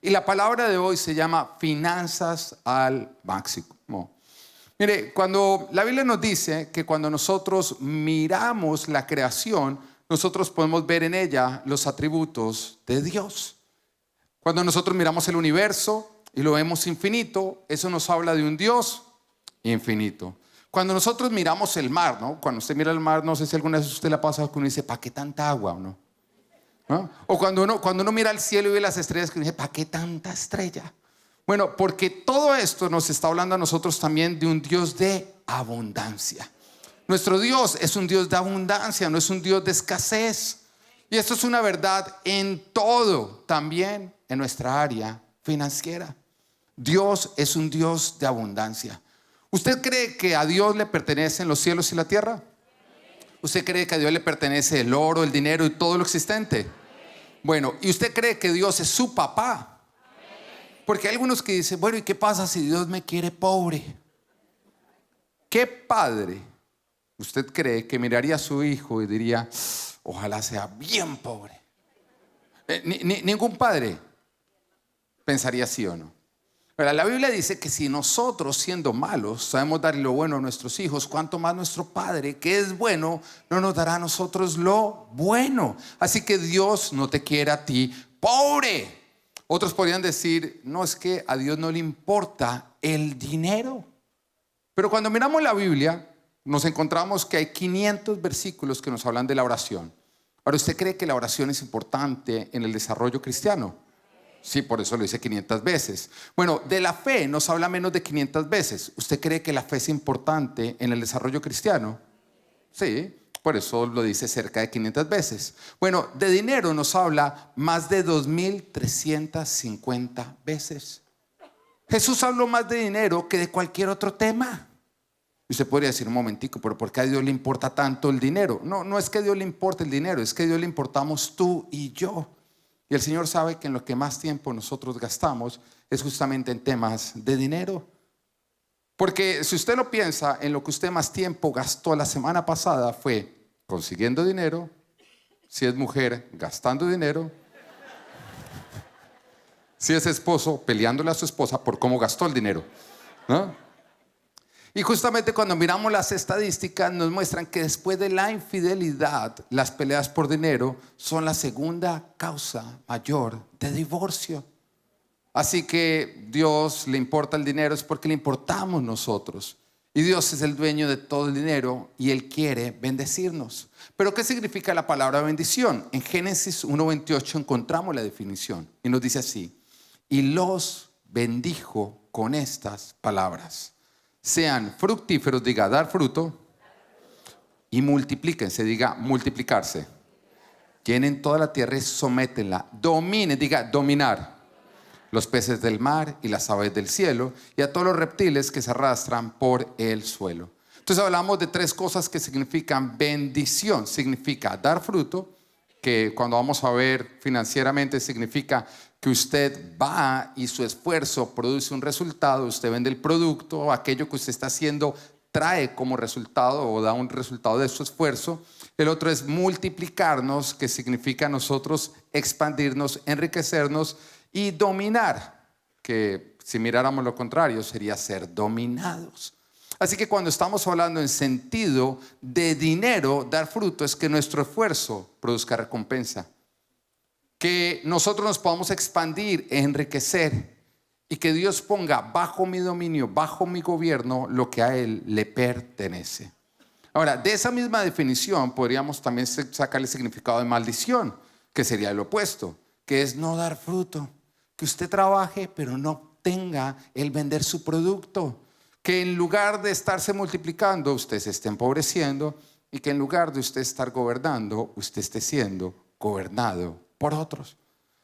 Y la palabra de hoy se llama finanzas al máximo. Mire, cuando la Biblia nos dice que cuando nosotros miramos la creación, nosotros podemos ver en ella los atributos de Dios. Cuando nosotros miramos el universo y lo vemos infinito, eso nos habla de un Dios infinito. Cuando nosotros miramos el mar, ¿no? Cuando usted mira el mar, no sé si alguna vez usted le ha pasado que uno dice, ¿para qué tanta agua? ¿No? ¿No? O cuando uno mira el cielo y ve las estrellas, que uno dice, ¿para qué tanta estrella? Bueno, porque todo esto nos está hablando a nosotros también de un Dios de abundancia. Nuestro Dios es un Dios de abundancia, no es un Dios de escasez. Y esto es una verdad en todo, también en nuestra área financiera. Dios es un Dios de abundancia. ¿Usted cree que a Dios le pertenecen los cielos y la tierra? ¿Usted cree que a Dios le pertenece el oro, el dinero y todo lo existente? Bueno, ¿y usted cree que Dios es su papá? Porque hay algunos que dicen, bueno, ¿y qué pasa si Dios me quiere pobre? ¿Qué padre usted cree que miraría a su hijo y diría, ojalá sea bien pobre? Ningún padre pensaría así o no. Pero la Biblia dice que si nosotros, siendo malos, sabemos dar lo bueno a nuestros hijos, cuánto más nuestro Padre, que es bueno, no nos dará a nosotros lo bueno. Así que Dios no te quiere a ti pobre. Otros podrían decir, no, es que a Dios no le importa el dinero. Pero cuando miramos la Biblia, nos encontramos que hay 500 versículos que nos hablan de la oración. Ahora, ¿usted cree que la oración es importante en el desarrollo cristiano? Sí, por eso lo dice 500 veces. Bueno, de la fe nos habla menos de 500 veces. ¿Usted cree que la fe es importante en el desarrollo cristiano? Sí, por eso lo dice cerca de 500 veces. Bueno, de dinero nos habla más de 2350 veces. Jesús habló más de dinero que de cualquier otro tema. Y usted podría decir un momentico, pero ¿por qué a Dios le importa tanto el dinero? No, no es que a Dios le importe el dinero, es que a Dios le importamos tú y yo. Y el Señor sabe que en lo que más tiempo nosotros gastamos es justamente en temas de dinero. Porque si usted lo piensa, en lo que usted más tiempo gastó la semana pasada fue consiguiendo dinero, si es mujer, gastando dinero, si es esposo, peleándole a su esposa por cómo gastó el dinero, ¿no? Y justamente cuando miramos las estadísticas nos muestran que después de la infidelidad, las peleas por dinero son la segunda causa mayor de divorcio. Así que Dios le importa el dinero es porque le importamos nosotros. Y Dios es el dueño de todo el dinero y Él quiere bendecirnos. Pero ¿qué significa la palabra bendición? En Génesis 1:28 encontramos la definición y nos dice así: y los bendijo con estas palabras. Sean fructíferos, diga dar fruto, y multiplíquense, diga multiplicarse. Llenen toda la tierra y sométenla. Dominen, diga dominar. Los peces del mar y las aves del cielo y a todos los reptiles que se arrastran por el suelo. Entonces hablamos de tres cosas que significan bendición. Significa dar fruto, que cuando vamos a ver financieramente significa que usted va y su esfuerzo produce un resultado, usted vende el producto, aquello que usted está haciendo trae como resultado o da un resultado de su esfuerzo. El otro es multiplicarnos, que significa nosotros expandirnos, enriquecernos, y dominar, que si miráramos lo contrario sería ser dominados. Así que cuando estamos hablando en sentido de dinero, dar fruto es que nuestro esfuerzo produzca recompensa, que nosotros nos podamos expandir, enriquecer, y que Dios ponga bajo mi dominio, bajo mi gobierno, lo que a Él le pertenece. Ahora, de esa misma definición podríamos también sacar el significado de maldición, que sería el opuesto, que es no dar fruto, que usted trabaje pero no tenga el vender su producto, que en lugar de estarse multiplicando usted se esté empobreciendo, y que en lugar de usted estar gobernando usted esté siendo gobernado por otros.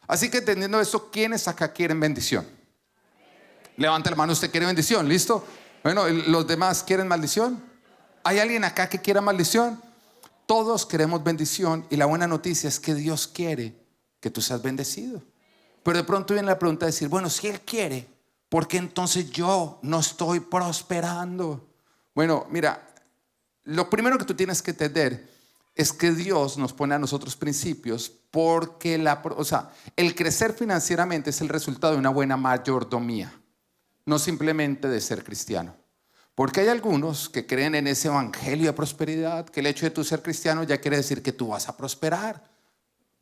Así que entendiendo esto, ¿quiénes acá quieren bendición? Levante la mano, usted quiere bendición, ¿listo? Bueno, ¿los demás quieren maldición? ¿Hay alguien acá que quiera maldición? Todos queremos bendición, y la buena noticia es que Dios quiere que tú seas bendecido. Pero de pronto viene la pregunta de decir, bueno, si Él quiere, ¿por qué entonces yo no estoy prosperando? Bueno, mira, lo primero que tú tienes que entender es que Dios nos pone a nosotros principios porque el crecer financieramente es el resultado de una buena mayordomía, no simplemente de ser cristiano. Porque hay algunos que creen en ese evangelio de prosperidad, que el hecho de tú ser cristiano ya quiere decir que tú vas a prosperar,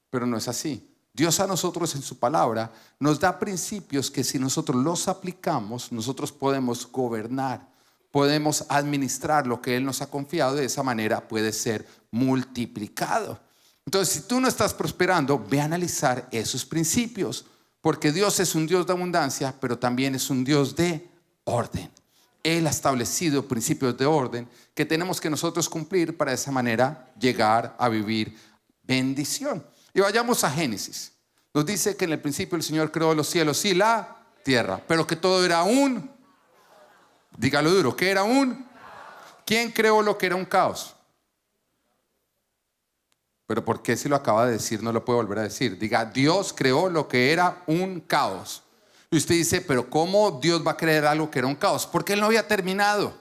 pero no es así. Dios a nosotros en su palabra nos da principios que si nosotros los aplicamos, nosotros podemos gobernar, podemos administrar lo que Él nos ha confiado, de esa manera puede ser multiplicado. Entonces, si tú no estás prosperando, ve a analizar esos principios, porque Dios es un Dios de abundancia, pero también es un Dios de orden. Él ha establecido principios de orden que tenemos que nosotros cumplir para de esa manera llegar a vivir bendición. Y vayamos a Génesis. Nos dice que en el principio el Señor creó los cielos y la tierra, pero que todo era dígalo duro, ¿qué era ¿Quién creó lo que era un caos? Pero ¿por qué si lo acaba de decir no lo puede volver a decir? Diga, Dios creó lo que era un caos. Y usted dice, pero ¿cómo Dios va a crear algo que era un caos? Porque Él no había terminado.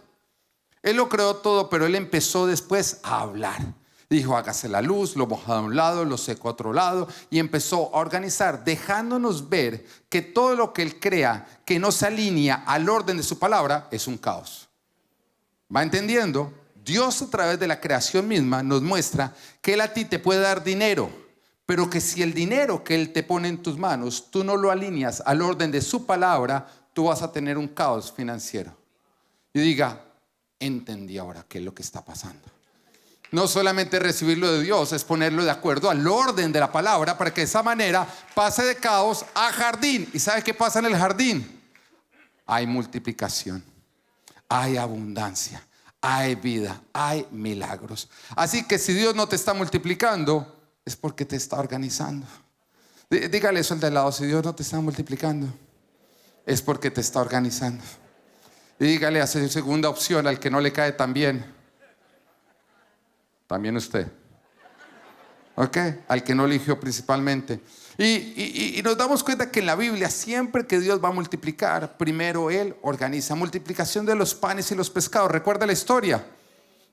Él lo creó todo, pero Él empezó después a hablar. Dijo, hágase la luz, lo mojado a un lado, lo seco a otro lado. Y empezó a organizar, dejándonos ver que todo lo que Él crea que no se alinea al orden de su palabra es un caos. ¿Va entendiendo? Dios a través de la creación misma nos muestra que Él a ti te puede dar dinero, pero que si el dinero que Él te pone en tus manos, tú no lo alineas al orden de su palabra, tú vas a tener un caos financiero. Y diga, entendí ahora qué es lo que está pasando. No solamente recibirlo de Dios, es ponerlo de acuerdo al orden de la palabra para que de esa manera pase de caos a jardín. ¿Y sabe qué pasa en el jardín? Hay multiplicación, hay abundancia, hay vida, hay milagros. Así que si Dios no te está multiplicando, es porque te está organizando. Dígale eso al de al lado, si Dios no te está multiplicando, es porque te está organizando. Y dígale a su segunda opción, al que no le cae tan bien, también usted, ¿ok? Al que no eligió principalmente. Y nos damos cuenta que en la Biblia siempre que Dios va a multiplicar, primero Él organiza multiplicación de los panes y los pescados. Recuerda la historia.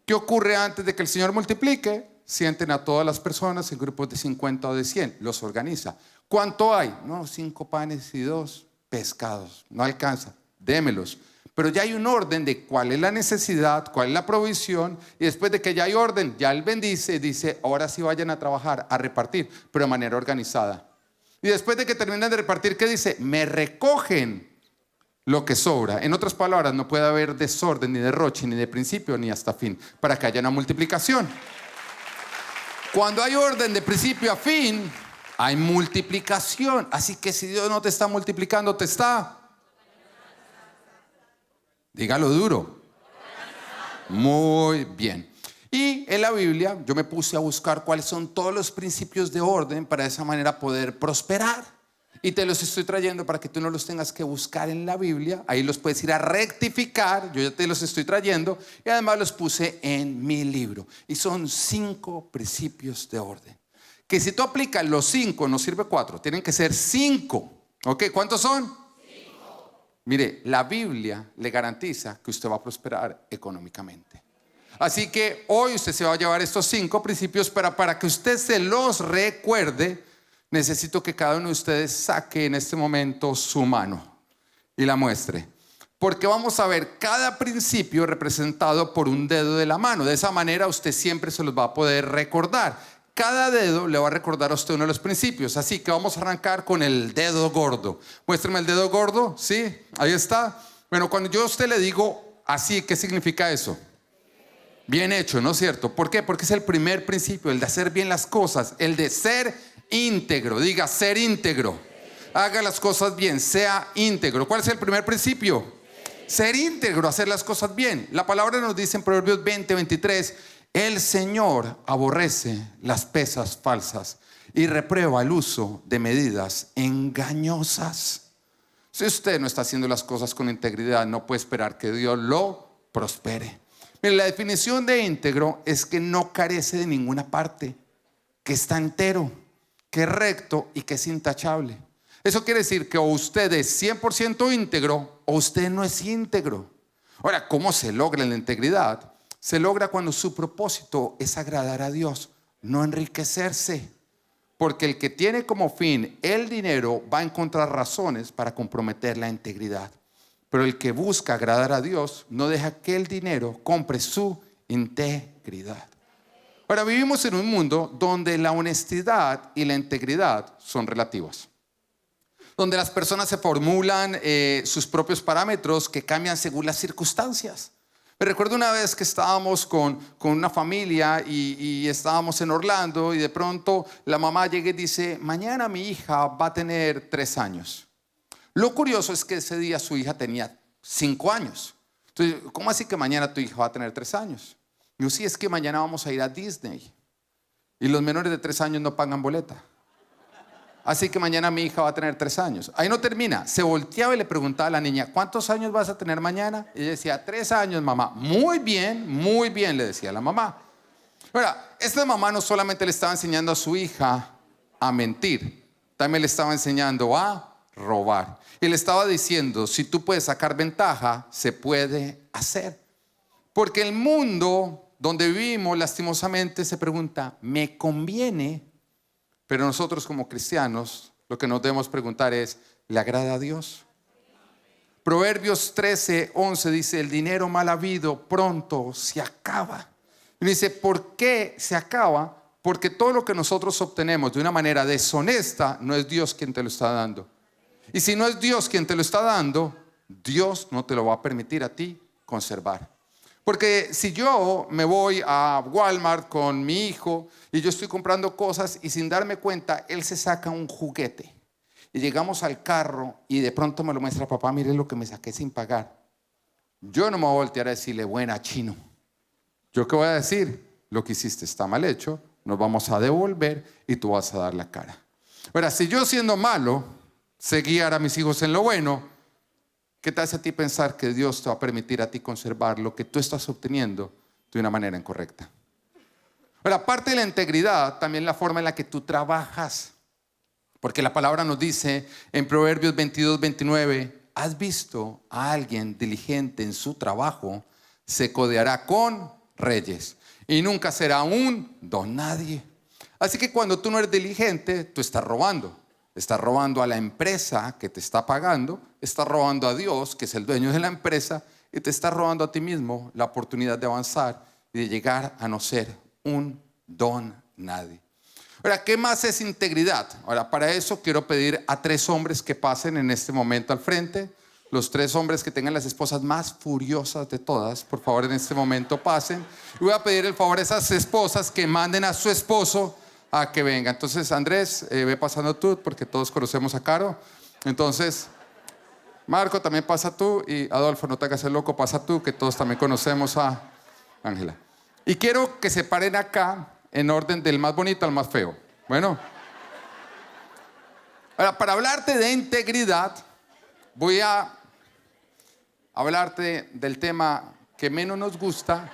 ¿Qué ocurre antes de que el Señor multiplique? Sienten a todas las personas en grupos de 50 o de 100, los organiza. ¿Cuánto hay? No, 5 panes y 2 pescados. No alcanza, démelos. Pero ya hay un orden de cuál es la necesidad, cuál es la provisión. Y después de que ya hay orden, ya Él bendice y dice, ahora sí vayan a trabajar, a repartir, pero de manera organizada. Y después de que terminan de repartir, ¿qué dice? Me recogen lo que sobra. En otras palabras, no puede haber desorden, ni derroche, ni de principio, ni hasta fin, para que haya una multiplicación. Cuando hay orden de principio a fin, hay multiplicación. Así que si Dios no te está multiplicando, te está... Dígalo duro. Muy bien. Y en la Biblia yo me puse a buscar cuáles son todos los principios de orden para de esa manera poder prosperar. Y te los estoy trayendo para que tú no los tengas que buscar en la Biblia. Ahí los puedes ir a rectificar. Yo ya te los estoy trayendo. Y además los puse en mi libro. Y son 5 principios de orden. Que si tú aplicas los 5, no sirve 4. Tienen que ser 5. ¿Ok? ¿Cuántos son? 5. Mire, la Biblia le garantiza que usted va a prosperar económicamente. Así que hoy usted se va a llevar estos 5 principios, pero para que usted se los recuerde, necesito que cada uno de ustedes saque en este momento su mano y la muestre. Porque vamos a ver cada principio representado por un dedo de la mano. De esa manera usted siempre se los va a poder recordar. Cada dedo le va a recordar a usted uno de los principios. Así que vamos a arrancar con el dedo gordo. Muéstrame el dedo gordo. ¿Sí? Ahí está. Bueno, cuando yo a usted le digo así, ¿qué significa eso? Bien hecho, ¿no es cierto? ¿Por qué? Porque es el primer principio, el de hacer bien las cosas, el de ser íntegro. Diga, ser íntegro. Haga las cosas bien, sea íntegro. ¿Cuál es el primer principio? Ser íntegro, hacer las cosas bien. La palabra nos dice en Proverbios 20:23, el Señor aborrece las pesas falsas y reprueba el uso de medidas engañosas. Si usted no está haciendo las cosas con integridad, no puede esperar que Dios lo prospere. Mire, la definición de íntegro es que no carece de ninguna parte, que está entero, que es recto y que es intachable. Eso quiere decir que o usted es 100% íntegro o usted no es íntegro. Ahora, ¿cómo se logra la integridad? Se logra cuando su propósito es agradar a Dios, no enriquecerse. Porque el que tiene como fin el dinero va a encontrar razones para comprometer la integridad. Pero el que busca agradar a Dios no deja que el dinero compre su integridad. Ahora, vivimos en un mundo donde la honestidad y la integridad son relativas. Donde las personas se formulan sus propios parámetros que cambian según las circunstancias. Me recuerdo una vez que estábamos con una familia y estábamos en Orlando y de pronto la mamá llega y dice, mañana mi hija va a tener 3 años. Lo curioso es que ese día su hija tenía 5 años. Entonces, ¿cómo así que mañana tu hija va a tener 3 años? Yo, sí, es que mañana vamos a ir a Disney y los menores de 3 años no pagan boleta. Así que mañana mi hija va a tener 3 años. Ahí no termina. Se volteaba y le preguntaba a la niña, ¿cuántos años vas a tener mañana? Y ella decía, 3 años, mamá. Muy bien, le decía la mamá. Ahora, esta mamá no solamente le estaba enseñando a su hija a mentir, también le estaba enseñando a robar. Y le estaba diciendo, si tú puedes sacar ventaja, se puede hacer. Porque el mundo donde vivimos, lastimosamente, se pregunta, ¿me conviene? Pero nosotros como cristianos, lo que nos debemos preguntar es, ¿le agrada a Dios? Proverbios 13:11 dice, el dinero mal habido pronto se acaba. Y dice, ¿por qué se acaba? Porque todo lo que nosotros obtenemos de una manera deshonesta, no es Dios quien te lo está dando. Y si no es Dios quien te lo está dando, Dios no te lo va a permitir a ti conservar. Porque si yo me voy a Walmart con mi hijo y yo estoy comprando cosas y sin darme cuenta, él se saca un juguete. Y llegamos al carro y de pronto me lo muestra, papá, mire lo que me saqué sin pagar. Yo no me voy a voltear a decirle, buena, chino. ¿Yo qué voy a decir? Lo que hiciste está mal hecho, nos vamos a devolver y tú vas a dar la cara. Ahora, si yo siendo malo, sé guiar a mis hijos en lo bueno, ¿qué te hace a ti pensar que Dios te va a permitir a ti conservar lo que tú estás obteniendo de una manera incorrecta? Ahora, aparte de la integridad, también la forma en la que tú trabajas. Porque la palabra nos dice en Proverbios 22:29, ¿has visto a alguien diligente en su trabajo? Se codeará con reyes y nunca será un don nadie. Así que cuando tú no eres diligente, tú estás robando. Estás robando a la empresa que te está pagando, estás robando a Dios, que es el dueño de la empresa, y te estás robando a ti mismo la oportunidad de avanzar y de llegar a no ser un don nadie. Ahora, ¿qué más es integridad? Ahora, para eso quiero pedir a 3 hombres que pasen en este momento al frente. Los 3 hombres que tengan las esposas más furiosas de todas, por favor, en este momento pasen. Y voy a pedir el favor a esas esposas que manden a su esposo a que venga. Entonces, Andrés, ve pasando tú, porque todos conocemos a Caro. Entonces, Marco, también pasa tú. Y Adolfo, no te hagas el loco, pasa tú, que todos también conocemos a Ángela. Y quiero que se paren acá en orden del más bonito al más feo. Bueno. Ahora, para hablarte de integridad, voy a hablarte del tema que menos nos gusta.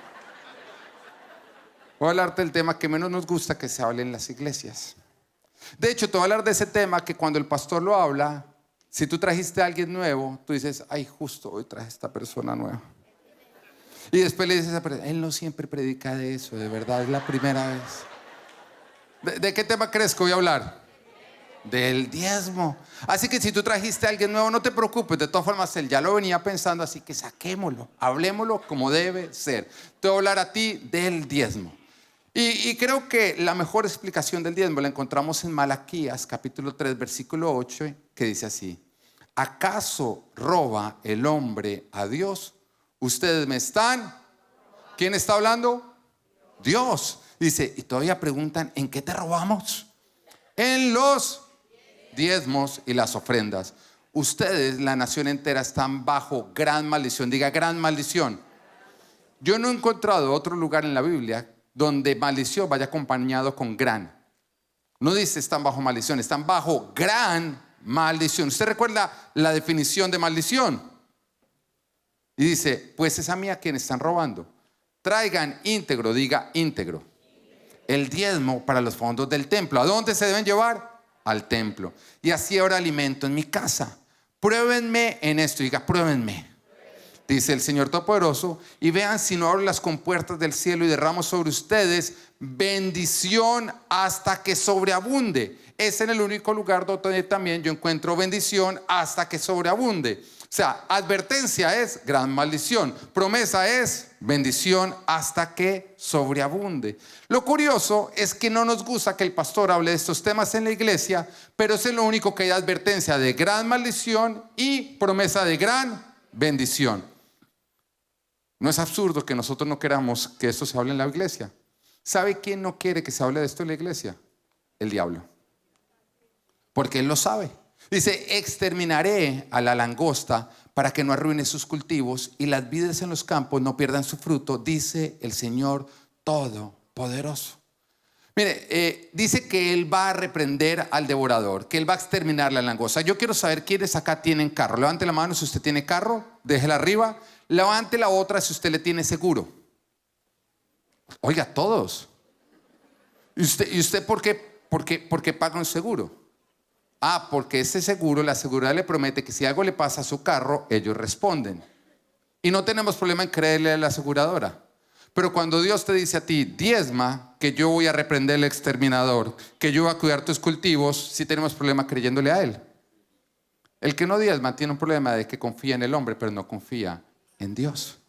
Voy a hablarte del tema que menos nos gusta que se hable en las iglesias. De hecho, te voy a hablar de ese tema que cuando el pastor lo habla, si tú trajiste a alguien nuevo, tú dices, ay, justo hoy traje a esta persona nueva. Y después le dices a esa persona, él no siempre predica de eso, de verdad, es la primera vez. ¿De qué tema crees que voy a hablar? Del diezmo. Así que si tú trajiste a alguien nuevo, no te preocupes, de todas formas él ya lo venía pensando, así que saquémoslo, hablemoslo como debe ser. Te voy a hablar a ti del diezmo. Y creo que la mejor explicación del diezmo la encontramos en Malaquías capítulo 3 versículo 8, que dice así: ¿acaso roba el hombre a Dios? Ustedes me están... ¿Quién está hablando? Dios. Dice, y todavía preguntan, ¿en qué te robamos? En los diezmos y las ofrendas. Ustedes, la nación entera, están bajo gran maldición. Diga, gran maldición. Yo no he encontrado otro lugar en la Biblia donde maldición vaya acompañado con gran. No dice están bajo maldición, están bajo gran maldición. ¿Usted recuerda la definición de maldición? Y dice, pues es a mí a quien están robando. Traigan íntegro, diga íntegro, el diezmo para los fondos del templo. ¿A dónde se deben llevar? Al templo. Y así habrá alimento en mi casa. Pruébenme en esto, diga, pruébenme. dice el Señor Todopoderoso, y vean si no abro las compuertas del cielo y derramo sobre ustedes bendición hasta que sobreabunde. Es en el único lugar donde también yo encuentro bendición hasta que sobreabunde. O sea, advertencia es gran maldición, promesa es bendición hasta que sobreabunde. Lo curioso es que no nos gusta que el pastor hable de estos temas en la iglesia, pero es en lo único que hay advertencia de gran maldición y promesa de gran bendición. ¿No es absurdo que nosotros no queramos que esto se hable en la iglesia? ¿Sabe quién no quiere que se hable de esto en la iglesia? El diablo. Porque él lo sabe. Dice, exterminaré a la langosta para que no arruine sus cultivos y las vides en los campos no pierdan su fruto, dice el Señor Todopoderoso. Mire, dice que él va a reprender al devorador, que él va a exterminar la langosta. Yo quiero saber quiénes acá tienen carro. Levante la mano si usted tiene carro, déjela arriba. Levante la otra si usted le tiene seguro. Oiga, todos. ¿Y usted por qué paga un seguro? Ah, porque ese seguro, la seguridad le promete que si algo le pasa a su carro, ellos responden. Y no tenemos problema en creerle a la aseguradora. Pero cuando Dios te dice a ti, diezma, que yo voy a reprender al exterminador, que yo voy a cuidar tus cultivos, sí tenemos problema creyéndole a él. El que no diezma tiene un problema de que confía en el hombre, pero no confía en Dios.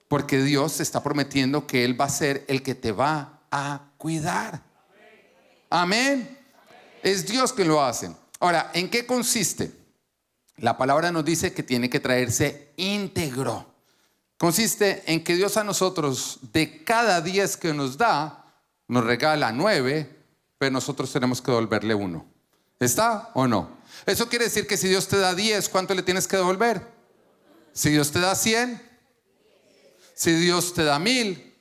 Porque Dios te está prometiendo que Él va a ser el que te va a cuidar. Amén. Es Dios quien lo hace. Ahora, ¿en qué consiste? La palabra nos dice que tiene que traerse íntegro. Consiste en que Dios a nosotros, de cada 10 que nos da, nos regala 9, pero nosotros tenemos que devolverle 1. ¿Está o no? Eso quiere decir que si Dios te da 10, ¿cuánto le tienes que devolver? Si Dios te da 100, si Dios te da 1000.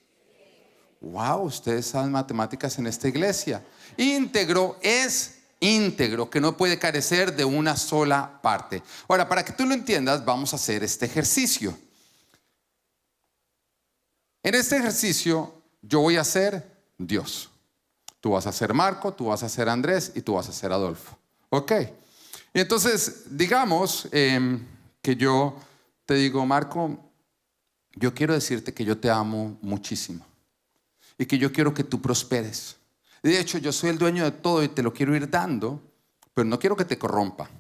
Wow, ustedes saben matemáticas en esta iglesia. Íntegro es íntegro, que no puede carecer de una sola parte. Ahora, para que tú lo entiendas, vamos a hacer este ejercicio. En este ejercicio, yo voy a ser Dios. Tú vas a ser Marco, tú vas a ser Andrés y tú vas a ser Adolfo. ¿Ok? Y entonces, digamos que yo te digo, Marco, yo quiero decirte que yo te amo muchísimo y que yo quiero que tú prosperes. De hecho, yo soy el dueño de todo y te lo quiero ir dando, pero no quiero que te corrompa.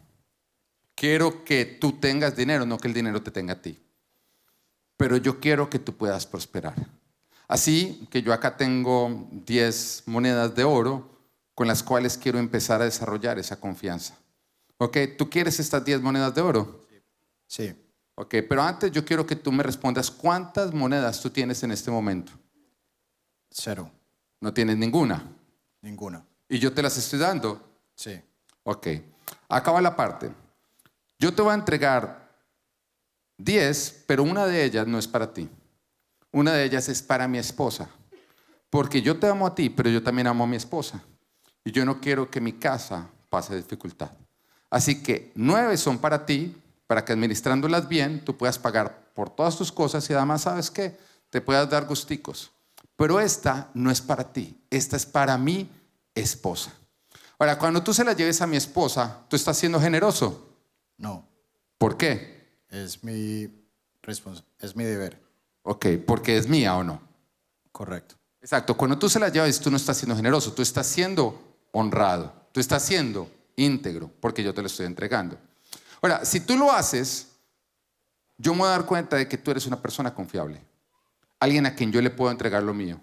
Quiero que tú tengas dinero, no que el dinero te tenga a ti. Pero yo quiero que tú puedas prosperar. Así que yo acá tengo 10 monedas de oro con las cuales quiero empezar a desarrollar esa confianza. ¿Ok? ¿Tú quieres estas 10 monedas de oro? Sí. Ok, pero antes yo quiero que tú me respondas, ¿cuántas monedas tú tienes en este momento? 0. No tienes ninguna. Ninguna. ¿Y yo te las estoy dando? Sí. Ok, acaba la parte. Yo te voy a entregar 10, pero una de ellas no es para ti. Una de ellas es para mi esposa. Porque yo te amo a ti, pero yo también amo a mi esposa. Y yo no quiero que mi casa pase dificultad. Así que 9 son para ti, para que administrándolas bien, tú puedas pagar por todas tus cosas y además, ¿sabes qué? Te puedas dar gusticos. Pero esta no es para ti, esta es para mi esposa. Ahora, cuando tú se la lleves a mi esposa, ¿tú estás siendo generoso? No. ¿Por qué? Es mi deber. Ok, porque es mía o no. Correcto. Exacto, cuando tú se la lleves, tú no estás siendo generoso, tú estás siendo honrado, tú estás siendo íntegro, porque yo te lo estoy entregando. Ahora, si tú lo haces, yo me voy a dar cuenta de que tú eres una persona confiable. Alguien a quien yo le puedo entregar lo mío.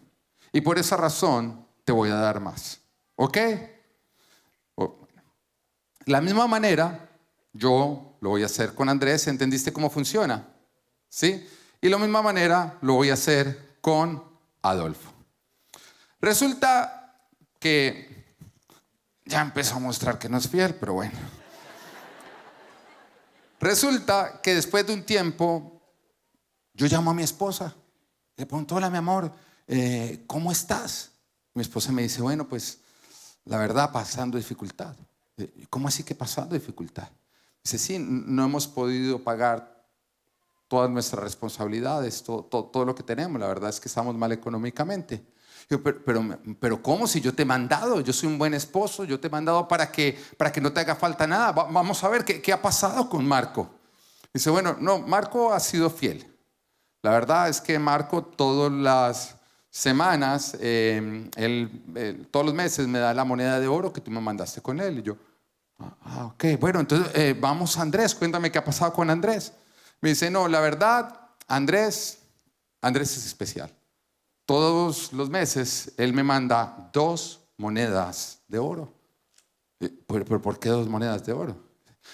Y por esa razón te voy a dar más. ¿Ok? La misma manera, yo lo voy a hacer con Andrés. ¿Entendiste cómo funciona? ¿Sí? Y la misma manera lo voy a hacer con Adolfo. Resulta que ya empezó a mostrar que no es fiel, pero bueno. Resulta que después de un tiempo, yo llamo a mi esposa. Le pregunto, hola mi amor, ¿cómo estás? Mi esposa me dice, bueno, pues la verdad pasando dificultad. ¿Cómo así que pasando dificultad? Dice, sí, no hemos podido pagar todas nuestras responsabilidades, todo lo que tenemos. La verdad es que estamos mal económicamente. Yo, pero ¿cómo? Si yo te he mandado, yo soy un buen esposo, yo te he mandado para que no te haga falta nada. Vamos a ver qué ha pasado con Marco. Dice, bueno, no, Marco ha sido fiel. La verdad es que Marco todas las semanas, todos los meses me da la moneda de oro que tú me mandaste con él. Y yo, ok, bueno, entonces vamos a Andrés, cuéntame qué ha pasado con Andrés. Me dice, no, la verdad, Andrés es especial. Todos los meses él me manda 2 monedas de oro. ¿Pero por qué 2 monedas de oro?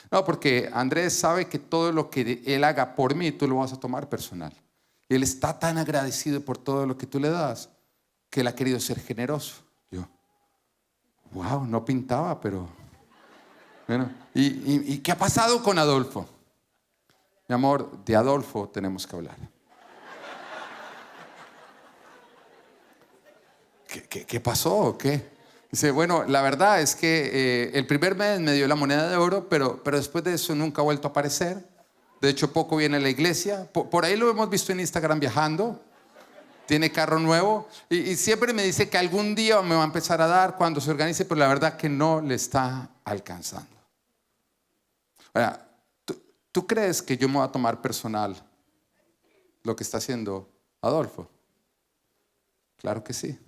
No, porque Andrés sabe que todo lo que él haga por mí, tú lo vas a tomar personal. Y él está tan agradecido por todo lo que tú le das, que él ha querido ser generoso. Yo, wow, no pintaba, pero... Bueno, ¿y qué ha pasado con Adolfo? Mi amor, de Adolfo tenemos que hablar. ¿Qué pasó? ¿Qué? Dice, bueno, la verdad es que el primer mes me dio la moneda de oro, pero después de eso nunca ha vuelto a aparecer. De hecho, poco viene a la iglesia. Por ahí lo hemos visto en Instagram viajando. Tiene carro nuevo. Y siempre me dice que algún día me va a empezar a dar cuando se organice, pero la verdad que no le está alcanzando. Ahora, ¿tú crees que yo me voy a tomar personal lo que está haciendo Adolfo? Claro que sí.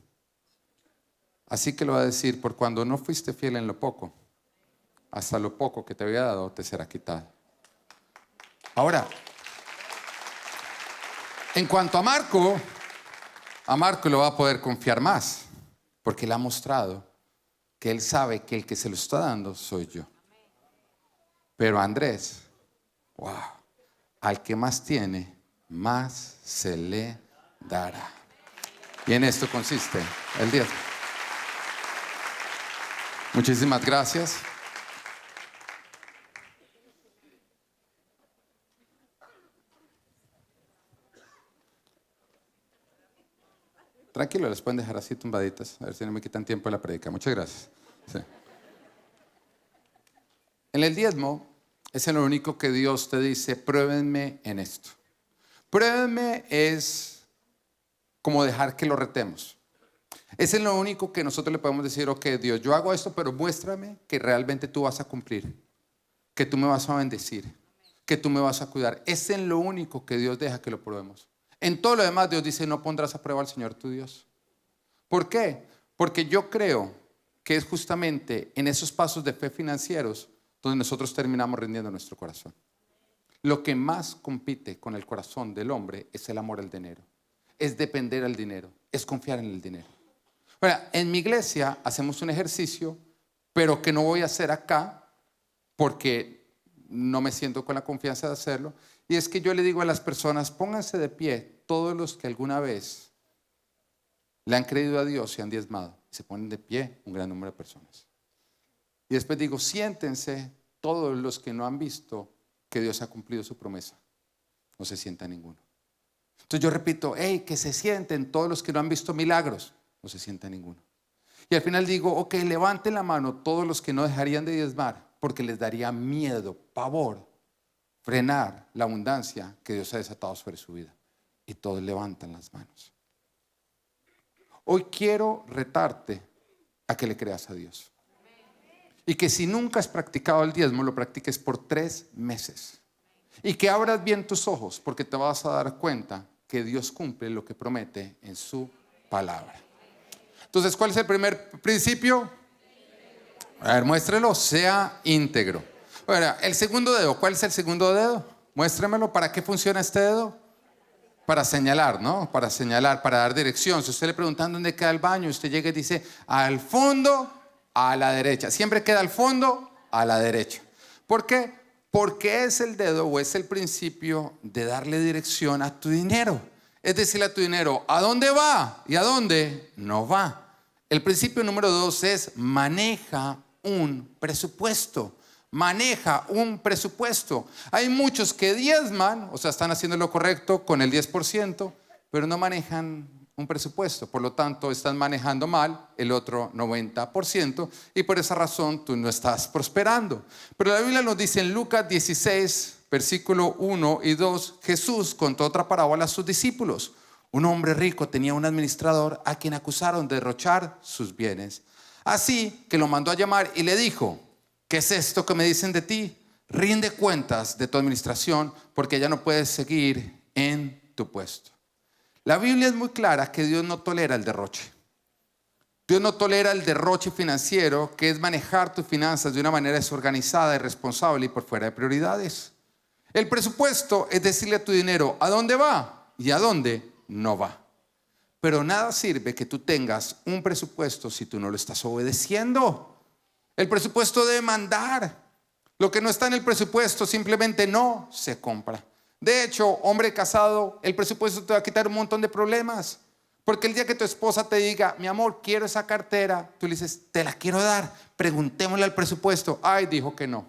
Así que lo va a decir, por cuando no fuiste fiel en lo poco, hasta lo poco que te había dado te será quitado. Ahora, en cuanto a Marco lo va a poder confiar más, porque él ha mostrado que él sabe que el que se lo está dando soy yo. Pero Andrés, wow, al que más tiene, más se le dará. Y en esto consiste el diezmo. Muchísimas gracias. Tranquilo, les pueden dejar así tumbaditas, a ver si no me quitan tiempo de la predica. Muchas gracias. Sí. En el diezmo es lo único que Dios te dice, pruébenme en esto. Pruébenme es como dejar que lo retemos. Es lo único que nosotros le podemos decir, ok, Dios, yo hago esto, pero muéstrame que realmente tú vas a cumplir, que tú me vas a bendecir, que tú me vas a cuidar. Es en lo único que Dios deja que lo probemos. En todo lo demás Dios dice, no pondrás a prueba al Señor tu Dios. ¿Por qué? Porque yo creo que es justamente en esos pasos de fe financieros donde nosotros terminamos rindiendo nuestro corazón. Lo que más compite con el corazón del hombre es el amor al dinero, es depender del dinero, es confiar en el dinero. Ahora, en mi iglesia hacemos un ejercicio, pero que no voy a hacer acá porque no me siento con la confianza de hacerlo. Y es que yo le digo a las personas, pónganse de pie todos los que alguna vez le han creído a Dios y han diezmado. Se ponen de pie un gran número de personas. Y después digo, siéntense todos los que no han visto que Dios ha cumplido su promesa. No se sienta ninguno. Entonces yo repito, hey, que se sienten todos los que no han visto milagros. No se sienta ninguno. Y al final digo, ok, levanten la mano todos los que no dejarían de diezmar, porque les daría miedo, pavor, frenar la abundancia que Dios ha desatado sobre su vida. Y todos levantan las manos. Hoy quiero retarte a que le creas a Dios. Y que si nunca has practicado el diezmo, lo practiques por 3 meses. Y que abras bien tus ojos, porque te vas a dar cuenta que Dios cumple lo que promete en su palabra. Entonces, ¿cuál es el primer principio? A ver, muéstrelo, sea íntegro. Ahora, el segundo dedo, ¿cuál es el segundo dedo? Muéstremelo. ¿Para qué funciona este dedo? Para señalar, ¿no? Para señalar, para dar dirección. Si usted le preguntan dónde queda el baño, usted llega y dice, al fondo, a la derecha. Siempre queda al fondo, a la derecha. ¿Por qué? Porque es el dedo o es el principio de darle dirección a tu dinero. Es decirle a tu dinero, ¿a dónde va? ¿Y a dónde no va? El principio número 2 es maneja un presupuesto. Maneja un presupuesto. Hay muchos que diezman, o sea, están haciendo lo correcto con el 10%, pero no manejan un presupuesto. Por lo tanto, están manejando mal el otro 90% y por esa razón tú no estás prosperando. Pero la Biblia nos dice en Lucas 16, versículo 1 y 2, Jesús contó otra parábola a sus discípulos. Un hombre rico tenía un administrador a quien acusaron de derrochar sus bienes. Así que lo mandó a llamar y le dijo, ¿qué es esto que me dicen de ti? Rinde cuentas de tu administración porque ya no puedes seguir en tu puesto. La Biblia es muy clara que Dios no tolera el derroche. Dios no tolera el derroche financiero, que es manejar tus finanzas de una manera desorganizada, irresponsable y por fuera de prioridades. El presupuesto es decirle a tu dinero a dónde va y a dónde no va. Pero nada sirve que tú tengas un presupuesto si tú no lo estás obedeciendo. El presupuesto debe mandar. Lo que no está en el presupuesto simplemente no se compra. De hecho, hombre casado, el presupuesto te va a quitar un montón de problemas. Porque el día que tu esposa te diga, mi amor, quiero esa cartera, tú le dices, te la quiero dar, preguntémosle al presupuesto. Ay, dijo que no.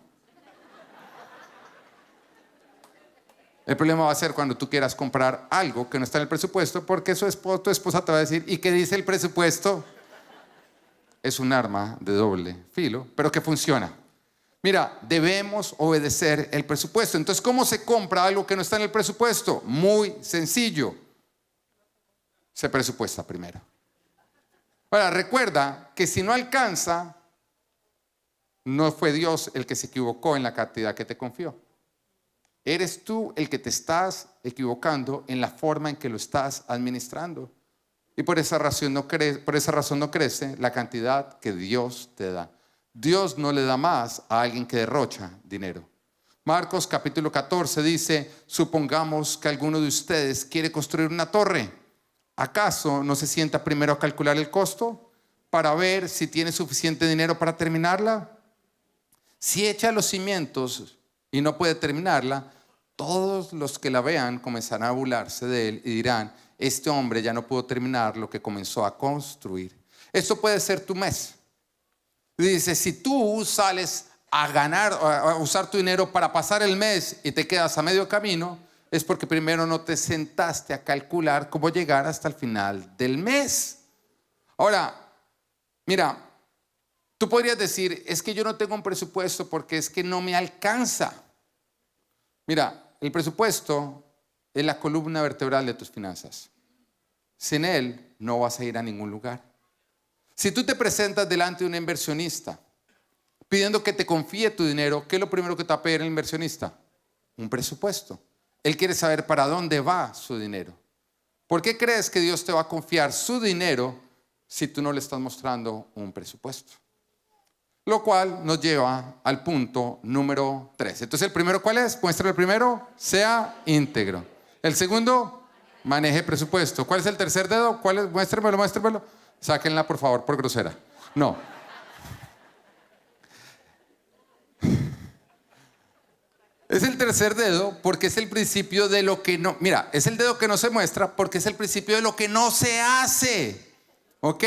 El problema va a ser cuando tú quieras comprar algo que no está en el presupuesto, porque tu esposa te va a decir, ¿y qué dice el presupuesto? Es un arma de doble filo, pero que funciona. Mira, debemos obedecer el presupuesto. Entonces, ¿cómo se compra algo que no está en el presupuesto? Muy sencillo. Se presupuesta primero. Ahora, recuerda que si no alcanza, no fue Dios el que se equivocó en la cantidad que te confió. Eres tú el que te estás equivocando en la forma en que lo estás administrando. Y por esa razón no crece la cantidad que Dios te da. Dios no le da más a alguien que derrocha dinero. Marcos capítulo 14 dice, supongamos que alguno de ustedes quiere construir una torre. ¿Acaso no se sienta primero a calcular el costo para ver si tiene suficiente dinero para terminarla? Si echa los cimientos y no puede terminarla, todos los que la vean comenzarán a burlarse de él y dirán, este hombre ya no pudo terminar lo que comenzó a construir. Esto puede ser tu mes. Dice, si tú sales a usar tu dinero para pasar el mes y te quedas a medio camino, es porque primero no te sentaste a calcular cómo llegar hasta el final del mes. Ahora, mira, tú podrías decir, es que yo no tengo un presupuesto porque es que no me alcanza. Mira, el presupuesto es la columna vertebral de tus finanzas. Sin él no vas a ir a ningún lugar. Si tú te presentas delante de un inversionista pidiendo que te confíe tu dinero, ¿qué es lo primero que te va a pedir el inversionista? Un presupuesto. Él quiere saber para dónde va su dinero. ¿Por qué crees que Dios te va a confiar su dinero si tú no le estás mostrando un presupuesto? Lo cual nos lleva al punto número 3. Entonces, ¿el primero cuál es? Muestra el primero, sea íntegro. El segundo, maneje presupuesto. ¿Cuál es el tercer dedo? ¿Cuál es? Muéstremelo. Sáquenla, por favor, por grosera. No. Es el tercer dedo porque es el principio de lo que no... Mira, es el dedo que no se muestra porque es el principio de lo que no se hace. ¿Ok?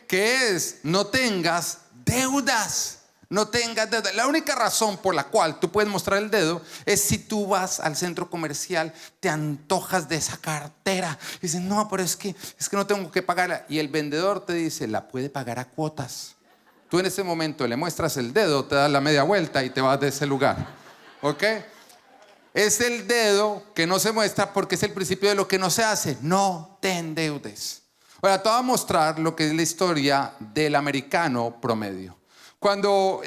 Que es, no tengas deudas. No tengas deudas. La única razón por la cual tú puedes mostrar el dedo es si tú vas al centro comercial, te antojas de esa cartera. Y dices, no, pero es que no tengo que pagarla. Y el vendedor te dice, la puede pagar a cuotas. Tú en ese momento le muestras el dedo, te das la media vuelta y te vas de ese lugar. ¿Ok? Es el dedo que no se muestra porque es el principio de lo que no se hace. No te endeudes. Ahora te voy a mostrar lo que es la historia del americano promedio. Cuando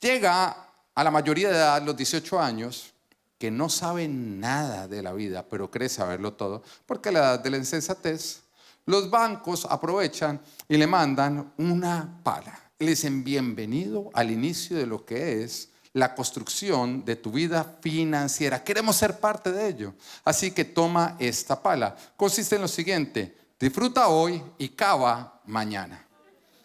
llega a la mayoría de edad, los 18 años, que no sabe nada de la vida, pero cree saberlo todo, porque a la edad de la insensatez, los bancos aprovechan y le mandan una pala. Le dicen, bienvenido al inicio de lo que es la construcción de tu vida financiera. Queremos ser parte de ello. Así que toma esta pala. Consiste en lo siguiente, disfruta hoy y cava mañana.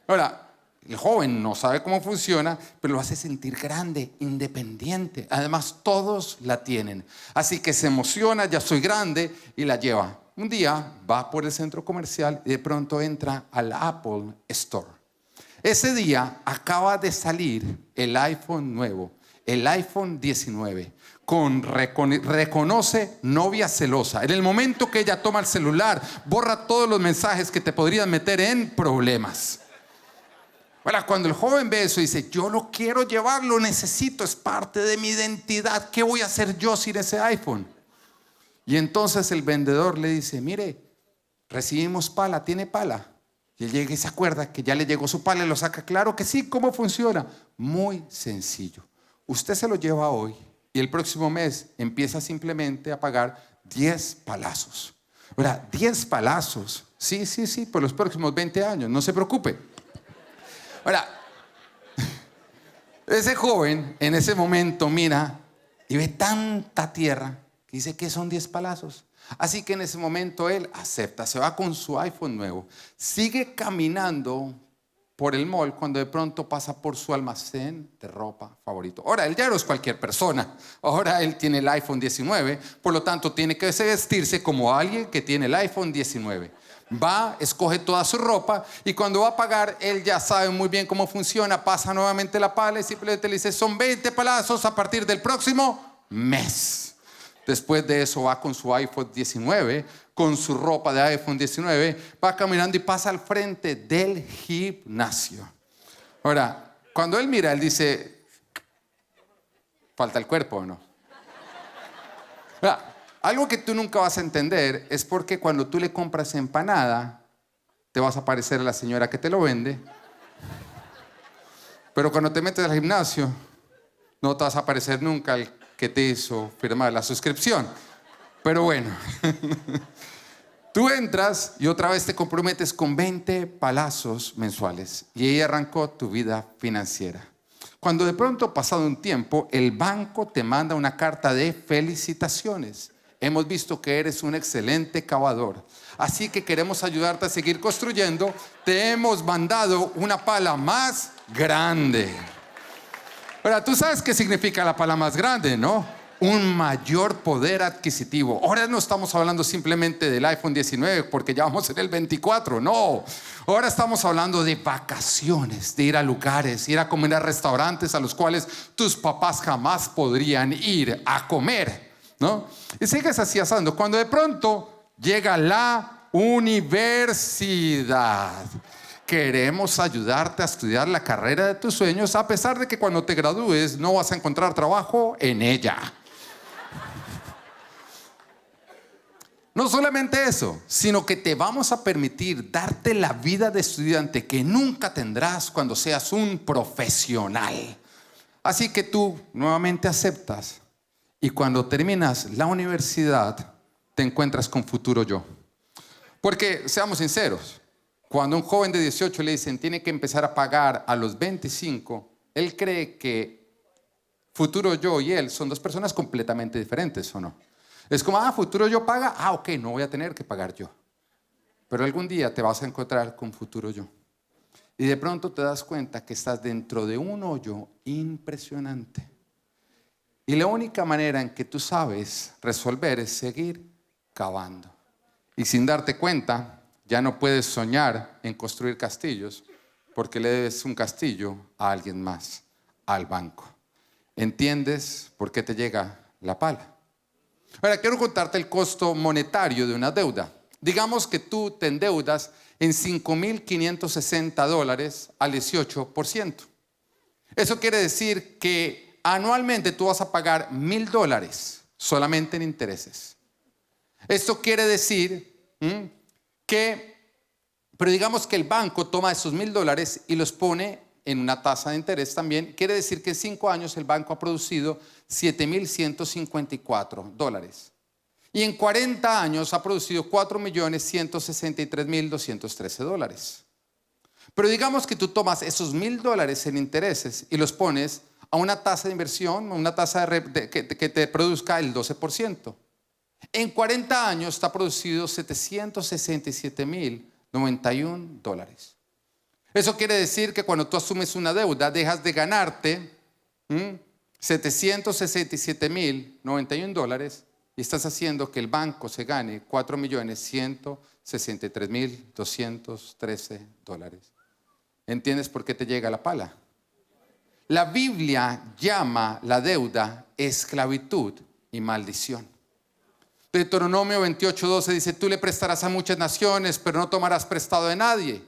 Ahora, el joven no sabe cómo funciona, pero lo hace sentir grande, independiente. Además, todos la tienen. Así que se emociona, ya soy grande, y la lleva. Un día va por el centro comercial y de pronto entra al Apple Store. Ese día acaba de salir el iPhone nuevo, el iPhone 19, con reconoce novia celosa. En el momento que ella toma el celular, borra todos los mensajes que te podrían meter en problemas. Ahora, cuando el joven ve eso, dice, yo lo quiero llevar, lo necesito, es parte de mi identidad. ¿Qué voy a hacer yo sin ese iPhone? Y entonces el vendedor le dice, mire, recibimos pala, ¿tiene pala? Y él llega y se acuerda que ya le llegó su pala y lo saca. Claro que sí, ¿cómo funciona? Muy sencillo. Usted se lo lleva hoy y el próximo mes empieza simplemente a pagar 10 palazos. Ahora, 10 palazos. Sí, por los próximos 20 años, no se preocupe. Ahora, ese joven en ese momento mira y ve tanta tierra que dice que son 10 palazos. Así que en ese momento él acepta, se va con su iPhone nuevo, sigue caminando por el mall cuando de pronto pasa por su almacén de ropa favorito. Ahora, él ya no es cualquier persona. Ahora él tiene el iPhone 19, por lo tanto tiene que vestirse como alguien que tiene el iPhone 19. Va, escoge toda su ropa y cuando va a pagar, él ya sabe muy bien cómo funciona, pasa nuevamente la pala y simplemente le dice, son 20 palazos a partir del próximo mes. Después de eso va con su iPhone 19, con su ropa de iPhone 19, va caminando y pasa al frente del gimnasio. Ahora, cuando él mira, él dice, ¿falta el cuerpo o no? Ahora, algo que tú nunca vas a entender es porque cuando tú le compras empanada, te vas a parecer a la señora que te lo vende. Pero cuando te metes al gimnasio, no te vas a parecer nunca al que te hizo firmar la suscripción. Pero bueno, tú entras y otra vez te comprometes con 20 palazos mensuales y ahí arrancó tu vida financiera. Cuando de pronto, pasado un tiempo, el banco te manda una carta de felicitaciones. Hemos visto que eres un excelente cavador, así que queremos ayudarte a seguir construyendo. Te hemos mandado una pala más grande. Ahora, tú sabes qué significa la pala más grande, ¿no? Un mayor poder adquisitivo. Ahora no estamos hablando simplemente del iPhone 19 porque ya vamos en el 24, no. Ahora estamos hablando de vacaciones, de ir a lugares, ir a comer a restaurantes a los cuales tus papás jamás podrían ir a comer, ¿no? Y sigues así asando. Cuando de pronto llega la universidad. Queremos ayudarte a estudiar la carrera de tus sueños, a pesar de que cuando te gradúes no vas a encontrar trabajo en ella. No solamente eso, sino que te vamos a permitir darte la vida de estudiante que nunca tendrás cuando seas un profesional. Así que tú nuevamente aceptas y cuando terminas la universidad te encuentras con futuro yo. Porque, seamos sinceros, cuando a un joven de 18 le dicen tiene que empezar a pagar a los 25, él cree que futuro yo y él son dos personas completamente diferentes, ¿o no? Es como, futuro yo paga, ok, no voy a tener que pagar yo. Pero algún día te vas a encontrar con futuro yo. Y de pronto te das cuenta que estás dentro de un hoyo impresionante. Y la única manera en que tú sabes resolver es seguir cavando. Y sin darte cuenta, ya no puedes soñar en construir castillos porque le debes un castillo a alguien más, al banco. ¿Entiendes por qué te llega la pala? Ahora, quiero contarte el costo monetario de una deuda. Digamos que tú te endeudas en $5,560 al 18%. Eso quiere decir que anualmente tú vas a pagar $1,000 solamente en intereses. Esto quiere decir pero digamos que el banco toma esos $1,000 y los pone en una tasa de interés también. Quiere decir que en 5 años el banco ha producido $7,154. Y en 40 años ha producido $4,163,213. Pero digamos que tú tomas esos $1,000 en intereses y los pones a una tasa de inversión, una tasa que te produzca el 12%. En 40 años está producido $767,091. Eso quiere decir que cuando tú asumes una deuda, dejas de ganarte $767,091 y estás haciendo que el banco se gane $4,163,213. ¿Entiendes por qué te llega la pala? La Biblia llama la deuda esclavitud y maldición. Deuteronomio 28:12 dice, tú le prestarás a muchas naciones, pero no tomarás prestado de nadie.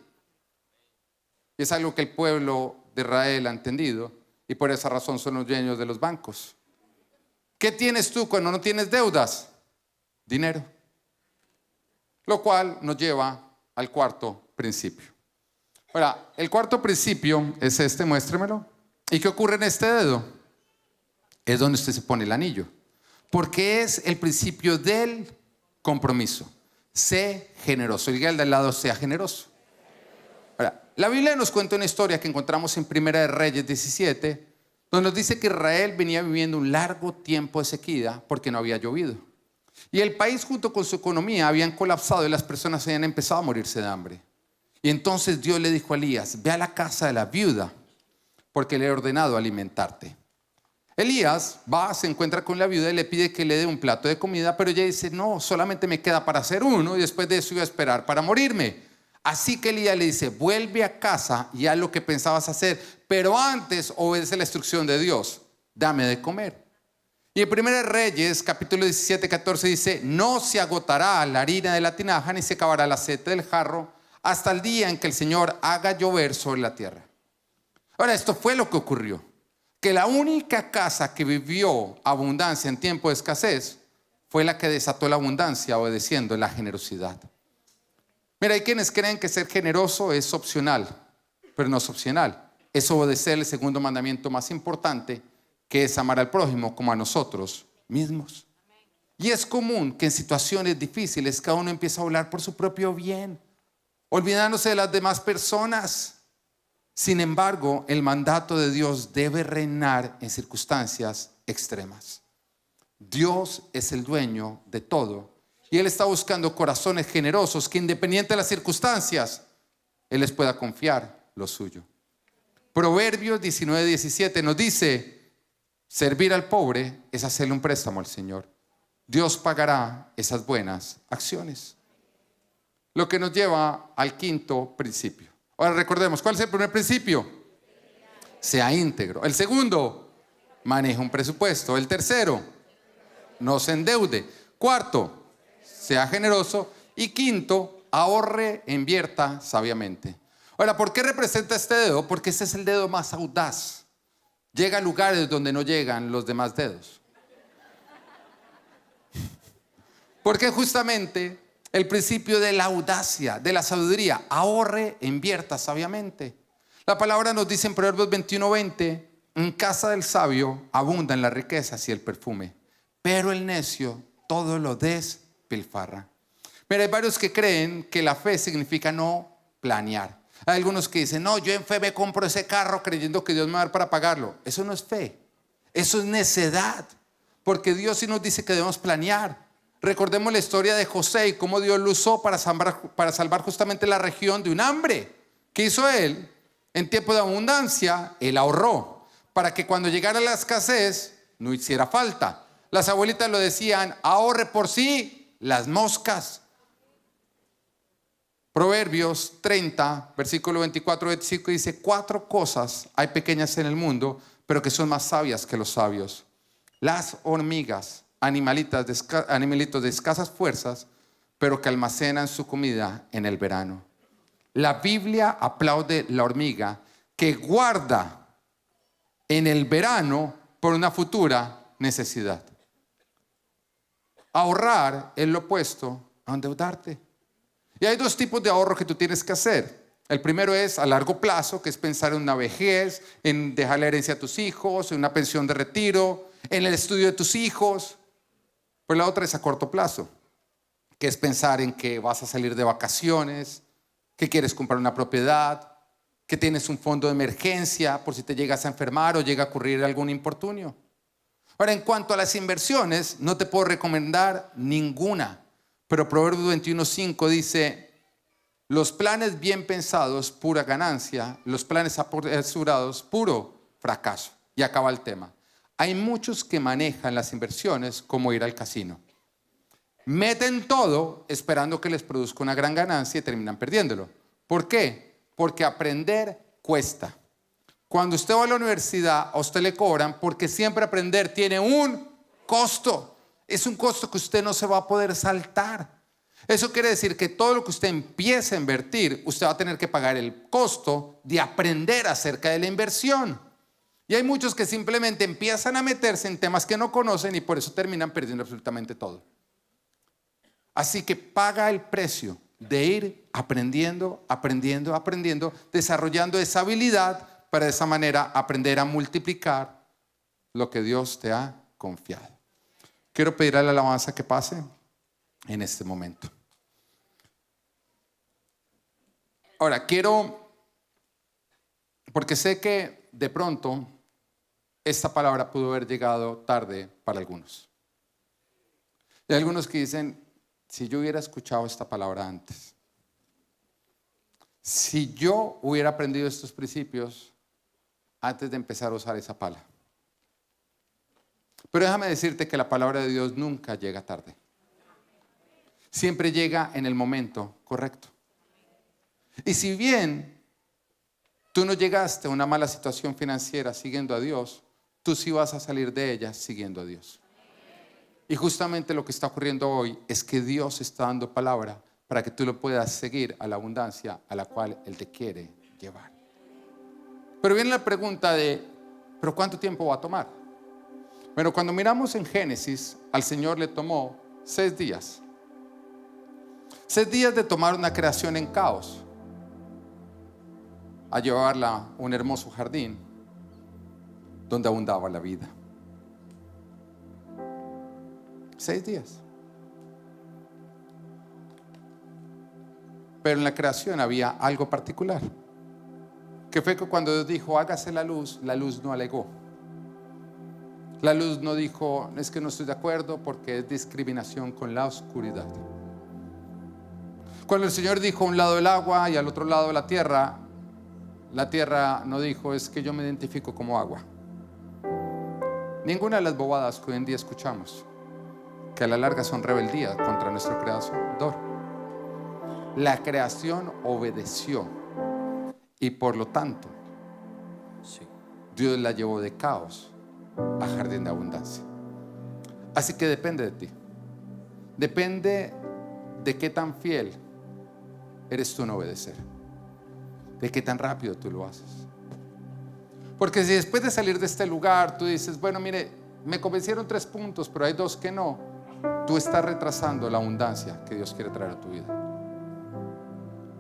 Y es algo que el pueblo de Israel ha entendido y por esa razón son los dueños de los bancos. ¿Qué tienes tú cuando no tienes deudas? Dinero. Lo cual nos lleva al cuarto principio. Ahora, el cuarto principio es este, muéstremelo. ¿Y qué ocurre en este dedo? es donde usted se pone el anillo. Porque es el principio del compromiso. Sé generoso. Diga al de al lado, sea generoso. Ahora, la Biblia nos cuenta una historia que encontramos en Primera de Reyes 17, donde nos dice que Israel venía viviendo un largo tiempo de sequía porque no había llovido. Y el país junto con su economía habían colapsado y las personas habían empezado a morirse de hambre. Y entonces Dios le dijo a Elías, ve a la casa de la viuda porque le he ordenado alimentarte. Elías va, se encuentra con la viuda y le pide que le dé un plato de comida, pero ella dice, no, solamente me queda para hacer uno y después de eso iba a esperar para morirme. Así que Elías le dice, vuelve a casa y haz lo que pensabas hacer, pero antes obedece la instrucción de Dios, dame de comer. Y en 1 Reyes, capítulo 17, 14 dice, no se agotará la harina de la tinaja ni se acabará el aceite del jarro hasta el día en que el Señor haga llover sobre la tierra. Ahora, esto fue lo que ocurrió, que la única casa que vivió abundancia en tiempo de escasez fue la que desató la abundancia obedeciendo la generosidad. Mira, hay quienes creen que ser generoso es opcional, pero no es opcional. Es obedecer el segundo mandamiento más importante, que es amar al prójimo como a nosotros mismos. Y es común que en situaciones difíciles cada uno empiece a hablar por su propio bien, olvidándose de las demás personas. Sin embargo, el mandato de Dios debe reinar en circunstancias extremas. Dios es el dueño de todo y Él está buscando corazones generosos que, independiente de las circunstancias, Él les pueda confiar lo suyo. Proverbios 19:17 nos dice, servir al pobre es hacerle un préstamo al Señor. Dios pagará esas buenas acciones. Lo que nos lleva al quinto principio. Ahora recordemos, ¿cuál es el primer principio? Sea íntegro. El segundo, maneje un presupuesto. El tercero, no se endeude. Cuarto, sea generoso. Y quinto, ahorre e invierta sabiamente. Ahora, ¿por qué representa este dedo? Porque este es el dedo más audaz. Llega a lugares donde no llegan los demás dedos. Porque justamente el principio de la audacia, de la sabiduría, ahorre e invierta sabiamente. La palabra nos dice en Proverbios 21:20, en casa del sabio abundan las riquezas y el perfume, pero el necio todo lo despilfarra. Mira, hay varios que creen que la fe significa no planear. Hay algunos que dicen, no, yo en fe me compro ese carro creyendo que Dios me va a dar para pagarlo. Eso no es fe, eso es necedad, porque Dios sí nos dice que debemos planear. Recordemos la historia de José y cómo Dios lo usó para salvar justamente la región de un hambre. ¿Qué hizo él? En tiempo de abundancia, él ahorró para que cuando llegara la escasez no hiciera falta. Las abuelitas lo decían, ahorre por sí las moscas. Proverbios 30, versículo 24-25 dice, 4 cosas hay pequeñas en el mundo, pero que son más sabias que los sabios. Las hormigas, animalitos de escasas fuerzas, pero que almacenan su comida en el verano. La Biblia aplaude la hormiga que guarda en el verano por una futura necesidad. Ahorrar es lo opuesto a endeudarte. Y hay 2 tipos de ahorro que tú tienes que hacer. El primero es a largo plazo, que es pensar en una vejez, en dejar la herencia a tus hijos, en una pensión de retiro, en el estudio de tus hijos. Pues la otra es a corto plazo, que es pensar en que vas a salir de vacaciones, que quieres comprar una propiedad, que tienes un fondo de emergencia por si te llegas a enfermar o llega a ocurrir algún infortunio. Ahora, en cuanto a las inversiones, no te puedo recomendar ninguna, pero Proverbios 21:5 dice, los planes bien pensados, pura ganancia, los planes apresurados, puro fracaso. Y acaba el tema. Hay muchos que manejan las inversiones como ir al casino. Meten todo esperando que les produzca una gran ganancia y terminan perdiéndolo. ¿Por qué? Porque aprender cuesta. Cuando usted va a la universidad, a usted le cobran porque siempre aprender tiene un costo. Es un costo que usted no se va a poder saltar. Eso quiere decir que todo lo que usted empiece a invertir, usted va a tener que pagar el costo de aprender acerca de la inversión. Y hay muchos que simplemente empiezan a meterse en temas que no conocen y por eso terminan perdiendo absolutamente todo. Así que paga el precio de ir aprendiendo, desarrollando esa habilidad para de esa manera aprender a multiplicar lo que Dios te ha confiado. Quiero pedir a la alabanza que pase en este momento. Ahora, porque sé que de pronto esta palabra pudo haber llegado tarde para algunos. Hay algunos que dicen, si yo hubiera escuchado esta palabra antes, si yo hubiera aprendido estos principios antes de empezar a usar esa pala. Pero déjame decirte que la palabra de Dios nunca llega tarde. Siempre llega en el momento correcto. Y si bien tú no llegaste a una mala situación financiera siguiendo a Dios, tú sí vas a salir de ella siguiendo a Dios. Y justamente lo que está ocurriendo hoy es que Dios está dando palabra para que tú lo puedas seguir a la abundancia a la cual Él te quiere llevar. Pero viene la pregunta de, ¿pero cuánto tiempo va a tomar? Bueno, cuando miramos en Génesis, al Señor le tomó 6 días. 6 días de tomar una creación en caos a llevarla a un hermoso jardín donde abundaba la vida. 6 días. Pero en la creación había algo particular, que fue que cuando Dios dijo, hágase la luz no alegó. La luz no dijo, es que no estoy de acuerdo porque es discriminación con la oscuridad. Cuando el Señor dijo a un lado el agua y al otro lado la tierra no dijo, es que yo me identifico como agua. Ninguna de las bobadas que hoy en día escuchamos, que a la larga son rebeldías contra nuestro creador. La creación obedeció y por lo tanto Dios la llevó de caos a jardín de abundancia. Así que depende de ti. Depende de qué tan fiel eres tú en obedecer, de qué tan rápido tú lo haces. Porque si después de salir de este lugar tú dices, bueno, mire, me convencieron 3 puntos, pero hay 2 que no, tú estás retrasando la abundancia que Dios quiere traer a tu vida.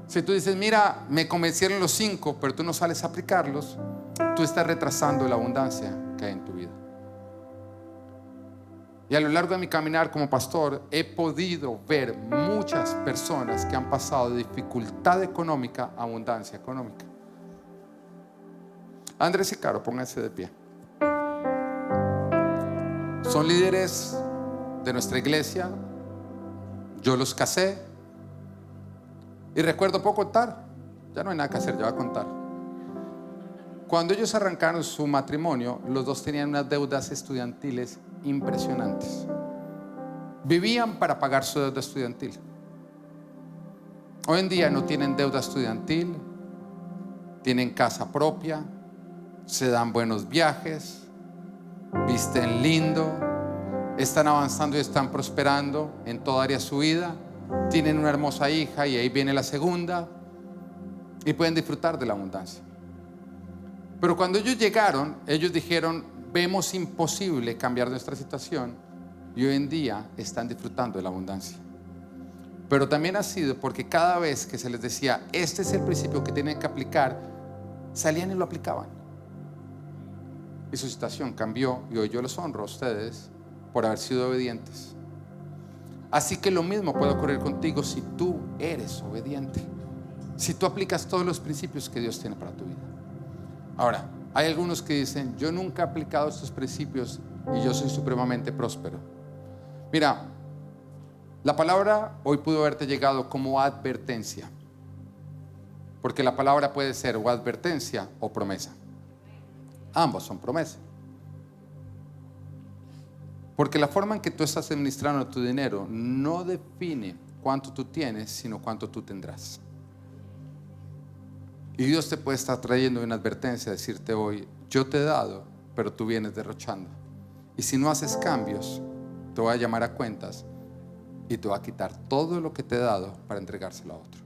Si tú dices, mira, me convencieron los 5, pero tú no sales a aplicarlos, tú estás retrasando la abundancia que hay en tu vida. Y a lo largo de mi caminar como pastor he podido ver muchas personas que han pasado de dificultad económica a abundancia económica. Andrés y Caro, pónganse de pie. Son líderes de nuestra iglesia. Yo los casé. Y recuerdo, ¿puedo contar? Ya no hay nada que hacer, yo voy a contar. Cuando ellos arrancaron su matrimonio, los dos tenían unas deudas estudiantiles impresionantes. Vivían para pagar su deuda estudiantil. Hoy en día no tienen deuda estudiantil, tienen casa propia, se dan buenos viajes, visten lindo, están avanzando y están prosperando en toda área de su vida. Tienen una hermosa hija y ahí viene la segunda y pueden disfrutar de la abundancia. Pero cuando ellos llegaron, ellos dijeron, vemos imposible cambiar nuestra situación, y hoy en día están disfrutando de la abundancia. Pero también ha sido porque cada vez que se les decía, este es el principio que tienen que aplicar, salían y lo aplicaban. Y su situación cambió, y hoy yo los honro a ustedes por haber sido obedientes. Así que lo mismo puede ocurrir contigo si tú eres obediente, si tú aplicas todos los principios que Dios tiene para tu vida. Ahora, hay algunos que dicen, yo nunca he aplicado estos principios y yo soy supremamente próspero. Mira, la palabra hoy pudo haberte llegado como advertencia, porque la palabra puede ser o advertencia o promesa. Ambos son promesas. Porque la forma en que tú estás administrando tu dinero no define cuánto tú tienes, sino cuánto tú tendrás. Y Dios te puede estar trayendo una advertencia, decirte hoy, yo te he dado, pero tú vienes derrochando. Y si no haces cambios, te voy a llamar a cuentas y te voy a quitar todo lo que te he dado para entregárselo a otro.